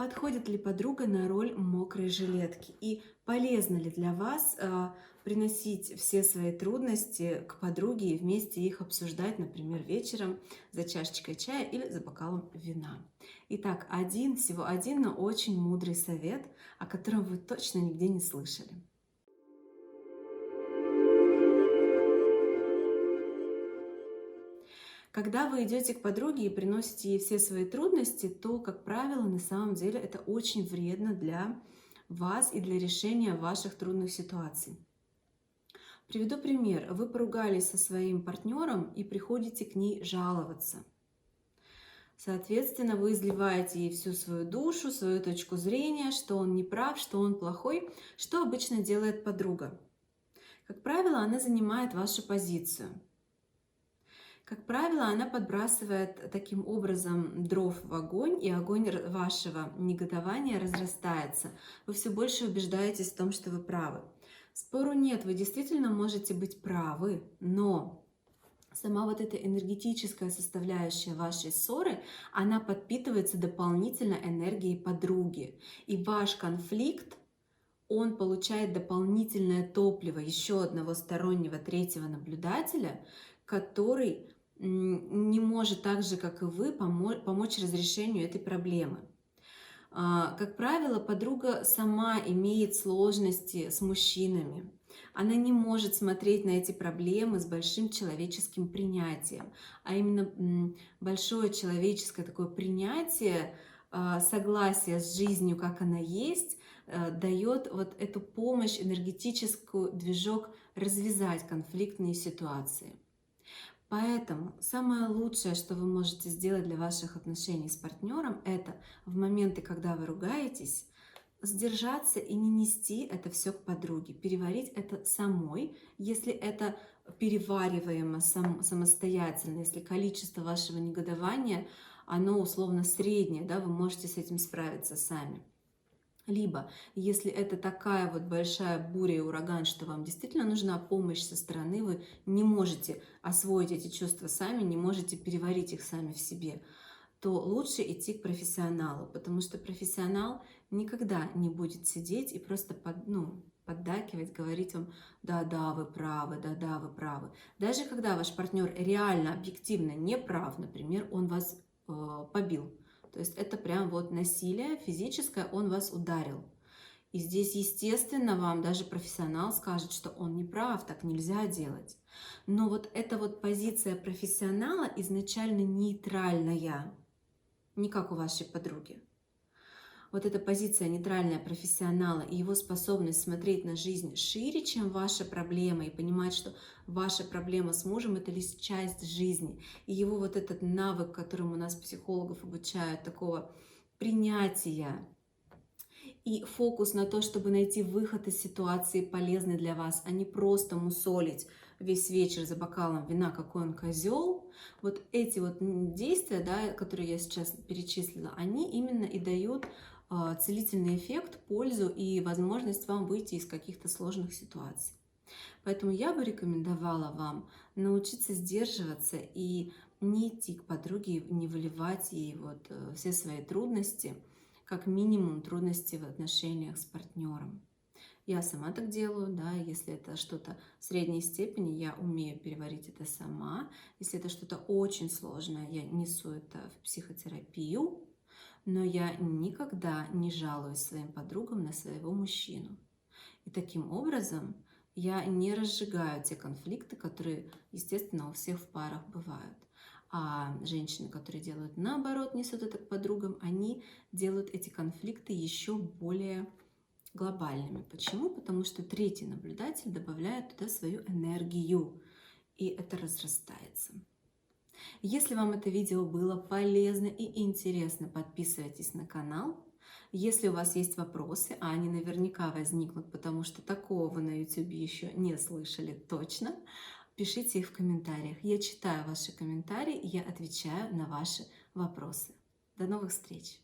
Подходит ли подруга на роль мокрой жилетки? И полезно ли для вас приносить все свои трудности к подруге и вместе их обсуждать, например, вечером за чашечкой чая или за бокалом вина? Итак, всего один, но очень мудрый совет, о котором вы точно нигде не слышали. Когда вы идете к подруге и приносите ей все свои трудности, то, как правило, на самом деле это очень вредно для вас и для решения ваших трудных ситуаций. Приведу пример. Вы поругались со своим партнером и приходите к ней жаловаться. Соответственно, вы изливаете ей всю свою душу, свою точку зрения, что он не прав, что он плохой. Что обычно делает подруга? Как правило, она занимает вашу позицию. Как правило, она подбрасывает таким образом дров в огонь, и огонь вашего негодования разрастается. Вы все больше убеждаетесь в том, что вы правы. Спору нет, вы действительно можете быть правы, но сама вот эта энергетическая составляющая вашей ссоры, она подпитывается дополнительно энергией подруги. И ваш конфликт, он получает дополнительное топливо еще одного стороннего третьего наблюдателя, который не может так же, как и вы, помочь разрешению этой проблемы. Как правило, подруга сама имеет сложности с мужчинами. Она не может смотреть на эти проблемы с большим человеческим принятием, а именно большое человеческое такое принятие, согласие с жизнью, как она есть, дает вот эту помощь, энергетическую движок развязать конфликтные ситуации. Поэтому самое лучшее, что вы можете сделать для ваших отношений с партнером, это в моменты, когда вы ругаетесь, сдержаться и не нести это все к подруге, переварить это самой, если это перевариваемо самостоятельно, если количество вашего негодования, оно условно среднее, да, вы можете с этим справиться сами. Либо, если это такая вот большая буря и ураган, что вам действительно нужна помощь со стороны, вы не можете освоить эти чувства сами, не можете переварить их сами в себе, то лучше идти к профессионалу, потому что профессионал никогда не будет сидеть и просто поддакивать, говорить вам: да-да, вы правы, да-да, вы правы. Даже когда ваш партнер реально, объективно не прав, например, он вас побил, то есть это прям вот насилие физическое, он вас ударил. И здесь, естественно, вам даже профессионал скажет, что он не прав, так нельзя делать. Но вот эта вот позиция профессионала изначально нейтральная, не как у вашей подруги. Вот эта позиция нейтральная профессионала и его способность смотреть на жизнь шире, чем ваша проблема, и понимать, что ваша проблема с мужем — это лишь часть жизни. И его вот этот навык, которым у нас психологов обучают, такого принятия и фокус на то, чтобы найти выход из ситуации полезный для вас, а не просто мусолить весь вечер за бокалом вина, какой он козел. Вот эти вот действия, да, которые я сейчас перечислила, они именно и дают целительный эффект, пользу и возможность вам выйти из каких-то сложных ситуаций. Поэтому я бы рекомендовала вам научиться сдерживаться и не идти к подруге, не выливать ей вот все свои трудности, как минимум трудности в отношениях с партнером. Я сама так делаю, да, если это что-то средней степени, я умею переварить это сама. Если это что-то очень сложное, я несу это в психотерапию, но я никогда не жалуюсь своим подругам на своего мужчину. И таким образом я не разжигаю те конфликты, которые, естественно, у всех в парах бывают. А женщины, которые делают наоборот, несут это к подругам, они делают эти конфликты еще более глобальными. Почему? Потому что третий наблюдатель добавляет туда свою энергию, и это разрастается. Если вам это видео было полезно и интересно, подписывайтесь на канал. Если у вас есть вопросы, а они наверняка возникнут, потому что такого вы на YouTube еще не слышали точно, пишите их в комментариях. Я читаю ваши комментарии, и я отвечаю на ваши вопросы. До новых встреч!